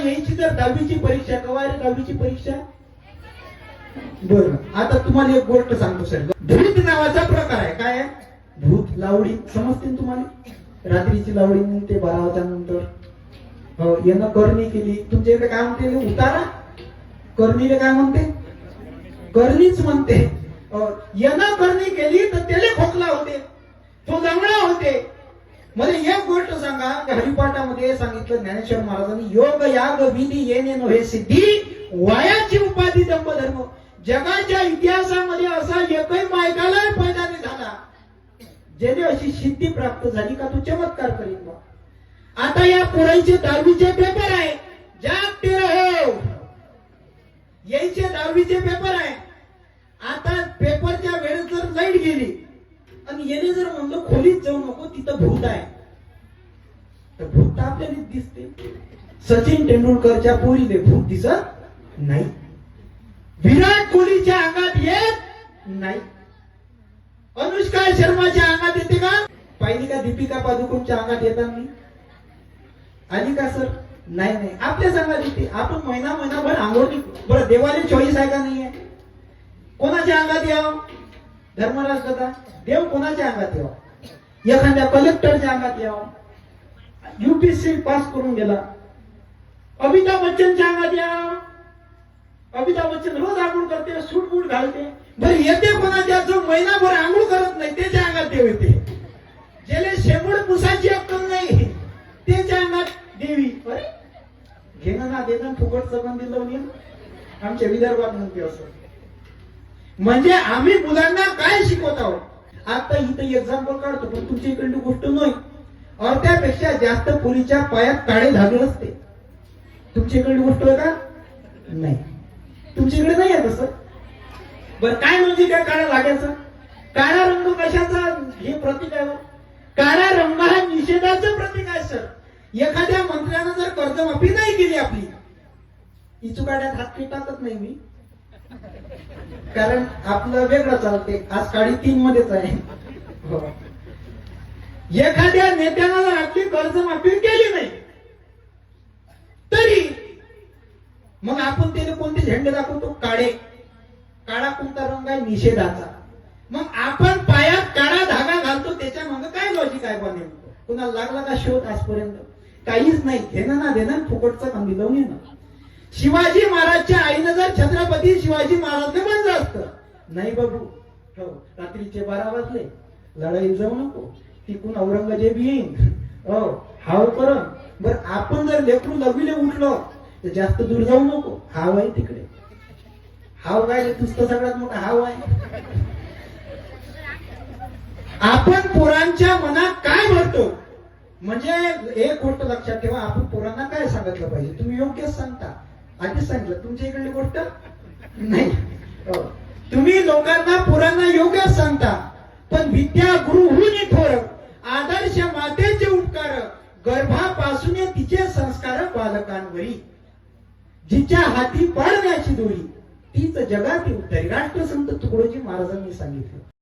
यायची तर 10वीची परीक्षा, कवा रे 10वीची परीक्षा? बरं, आता तुम्हाला एक गोष्ट सांगतो सर. भूत नावाचा प्रकार आहे. काय आहे? भूत. लावडी समजते ना तुम्हाला? रात्रीची लावडी म्हणते 12 वाजल्यानंतर. हो, यानं करणी केली. तुमच्या इकडे काय म्हणते? उतारा. करणीला काय म्हणते? करणीच म्हणते. यानं करणी केली तर त्याला खोकला होते, तो लंगडा होते. मला एक गोष्ट सांगा, हरिपाठामध्ये सांगितलं ज्ञानेश्वर महाराजांनी, योग याग विधी येणे नव्हे सिद्धी, वयाची उपाधी दंभधर्म. जगाच्या इतिहासामध्ये असा एकही बायकाला पैदा नाही झाला ज्याने अशी सिद्धी प्राप्त झाली का तू चमत्कार करीन बा. आता या पोरांचे 10वीचे पेपर आहे. जागते रहो. यायचे 10वीचे पेपर आहे. आता पेपरच्या वेळेस जर लाईट गेली आणि याने जर म्हणलं खोलीत जाऊ नको, तिथं भूत आहे, तर भूत तर आपल्याला दिसते. सचिन तेंडुलकरच्या पोरीले भूत दिसत नाही. विराट कोहलीच्या अंगात येत नाही. अनुष्का शर्माच्या अंगात येते का? पाहिली का दीपिका पादुकोणच्या अंगात येतात नाही? आली का सर? नाही नाही, आपल्या अंगात येते. आपण महिनाभर आंघोळ. बरं, देवाला चॉईस आहे का नाही आहे? कोणाच्या अंगात यावं? धर्मराज दादा, देव कोणाच्या अंगात यावं? एखाद्या कलेक्टरच्या अंगात यावं. UPSC पास करून गेला. अमिताभ बच्चनच्या अंगात यावं. अमिताभ बच्चन रोज आंघोळ करते, सूट बूट घालते. बरं, येते कोणाच्या? जो महिनाभर आंघोळ करत नाही त्याच्या अंगात देव येते. ज्याला शेंबूड पुसाची अक्कल नाही त्याच्या अंगात देवी. अरे, घेणं ना देणं फुकट संबंधी लावून येणं, आमच्या विदर्भात म्हणते असं. म्हणजे आम्ही मुलांना काय शिकवत आहोत? आता इथं एक्झाम्पल काढतो, पण तुमच्या इकडली गोष्ट नाही. अर्ध्यापेक्षा जास्त पोरीच्या पायात काळे धागे असते. तुमच्या इकडली गोष्ट आहे का? नाही. तुमच्या इकडे नाही आहे तसं. बरं, काय म्हणजे काय काळ्या धाग्याचं? काळा रंग कशाचा? हे प्रतीक आहे. काळा रंग हा निषेधाचं प्रतीक आहे सर. एखाद्या मंत्र्यानं जर कर्जमाफी नाही केली आपली, इचुकाड्यात हात टाकत नाही मी, कारण आपलं वेगळं चालते. आज काळी 3 मध्येच आहे. एखाद्या नेत्यानं जर आपली कर्जमाफी केली नाही तरी मग आपण त्याला कोणते झेंडे दाखवतो? काळे. काळा कोणता रंग आहे? निषेधाचा. मग आपण पायात काळा धागा घालतो, त्याच्या मागे काय लॉजिक आहे बा? नेमकं कुणाला लागला का शोध? आजपर्यंत काहीच नाही. घेणं ना देणं फुकटचं कांदी लावून येणं. शिवाजी महाराजच्या आईनं जर छत्रपती शिवाजी महाराजने म्हणलं असतं, नाही बाबू, हो रात्रीचे 12 वाजले, लढाई जाऊ नको, तिकून औरंगजेब येईन, हो हाव कर. बरं, आपण जर लेकरू लवीले उठलो तर जास्त दूर जाऊ नको, हाव आहे तिकडे. हाव काय? तुझं सगळ्यात मोठा हाव आहे. आपण पोरांच्या मनात काय भरतो? म्हणजे एक गोष्ट लक्षात ठेवा, आपण पोरांना काय सांगितलं पाहिजे? तुम्ही योग्यच सांगता. आधीच सांगितलं. तुमच्या इकडली गोष्ट नाही. तुम्ही लोकांना पोरांना योग्यच सांगता, पण विद्या गुरु हुनी थोर, आदर्श मातेचे उपकार, गर्भापासून तिचे संस्कार बालकांवरी, जिच्या हाती पाळण्याची दोरी, तीच जगातील उत्तरी. राष्ट्रसंत तुकडोजी महाराजांनी सांगितलं.